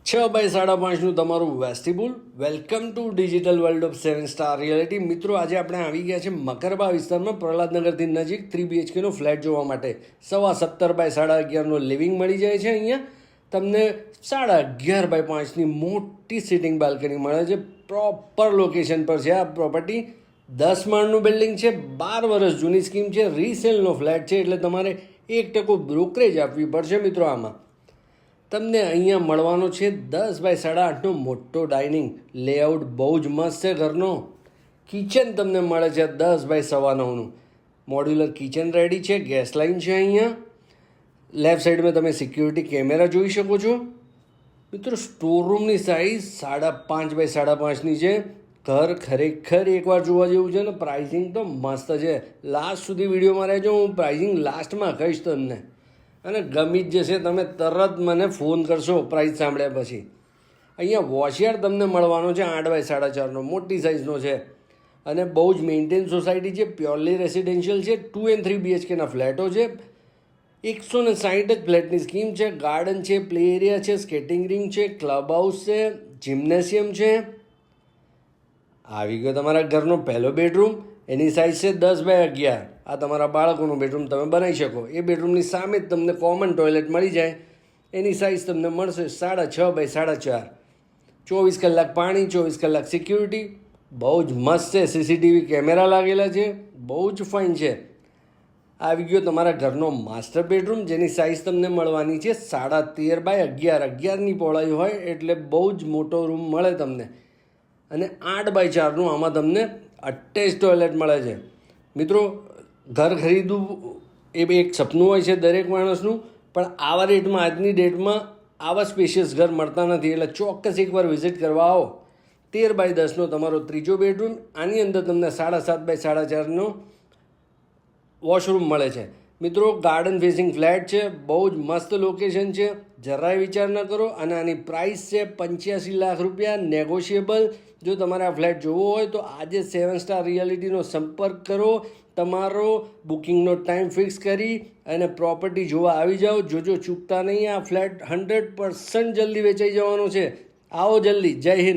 6x5.5નું તમારું vestibule. Welcome to digital world of 7 star reality. મિત્રો, આજે આપણે આવી ગયા છે મકરબા વિસ્તારમાં પ્રહલાદનગરથી નજીક 3 BHKનો ફ્લેટ જોવા માટે. 17.5x11નો લિવિંગ મળી જાય છે. અહીંયા તમને 11.5x5ની મોટી સિટિંગ બાલ્કની મળે છે. પ્રોપર લોકેશન પર છે આ પ્રોપર્ટી. 10 માળનું બિલ્ડિંગ છે. 12 વર્ષ જૂની સ્કીમ છે. રીસેલનો ફ્લેટ છે એટલે તમારે 1% બ્રોકરેજ આપવી પડશે. મિત્રો, આમાં તમને અહીંયા મળવાનો છે 10x8.5નો મોટો ડાઇનિંગ લેઆઉટ. બહુ જ મસ્ત છે ઘરનો. કિચન તમને મળે છે 10x9.5નું મોડ્યુલર કિચન રેડી છે. ગેસ લાઇન છે. અહીંયા લેફ્ટ સાઈડમાં તમે સિક્યુરિટી કેમેરા જોઈ શકો છો. મિત્રો, સ્ટોરરૂમની સાઇઝ 5.5x5.5ની છે. ઘર ખરેખર એકવાર જોવા જેવું છે ને પ્રાઇસિંગ તો મસ્ત છે. લાસ્ટ સુધી વિડીયોમાં રહેજો. હું પ્રાઇસિંગ લાસ્ટમાં કહીશ તમને અને ગમી જ જશે. તમે તરત મને ફોન કરશો પ્રાઇસ સાંભળ્યા પછી. અહીંયા વોશયાર્ડ તમને મળવાનો છે 8x4.5નો મોટી સાઇઝનો છે અને બહુ જ મેન્ટેન સોસાયટી છે. પ્યોરલી રેસિડેન્શિયલ છે. 2 and 3 BHKના ફ્લેટો છે. 160 જ ફ્લેટની સ્કીમ છે. ગાર્ડન છે, પ્લે એરિયા છે, સ્કેટિંગ રિંગ છે, ક્લબ હાઉસ છે, જિમ્નેશિયમ છે. આવી ગયો તમારા ઘરનો પહેલો બેડરૂમ. એની સાઇઝ છે 10x11. આ તમારા બાળકોનું બેડરૂમ તમે બનાવી શકો. એ બેડરૂમની સામે જ તમને કોમન ટોયલેટ મળી જાય. એની સાઇઝ તમને મળશે 6.5x4.5. 24 કલાક પાણી, 24 કલાક સિક્યુરિટી. બહુ જ મસ્ત છે. CCTV કેમેરા લાગેલા છે. બહુ જ ફાઇન છે. આવી ગયો તમારા ઘરનો માસ્ટર બેડરૂમ, જેની સાઇઝ તમને મળવાની છે 13.5x11. 11ની પહોળાઈ હોય એટલે બહુ જ મોટો રૂમ મળે તમને. અને 8x4નું આમાં તમને અટેચ ટોયલેટ મળે છે. મિત્રો, ઘર ખરીદવું એ એક સપનું હોય છે દરેક માણસનું, પણ આવા રેટમાં આજની ડેટમાં આવા સ્પેશિયસ ઘર મળતા નથી. એટલે ચોક્કસ એકવાર વિઝિટ કરવા આવો. 13x10નો તમારો ત્રીજો બેડરૂમ. આની અંદર તમને 7.5x4.5નો વોશરૂમ મળે છે. મિત્રો, ગાર્ડન ફેસિંગ ફ્લેટ છે. બહુ જ મસ્ત લોકેશન છે. જરાય વિચાર ન કરો. અને આની પ્રાઇસ છે 85 લાખ રૂપિયા, નેગોશિયેબલ. જો તમારે આ ફ્લેટ જોવો હોય તો આજે 7 સ્ટાર રિયાલિટીનો સંપર્ક કરો. તમારો બુકિંગનો ટાઈમ ફિક્સ કરી અને પ્રોપર્ટી જોવા આવી જાઓ. જોજો, ચૂકતા નહીં. આ ફ્લેટ 100% જલ્દી વેચાઈ જવાનો છે. આવો જલ્દી. જય હિન્દ.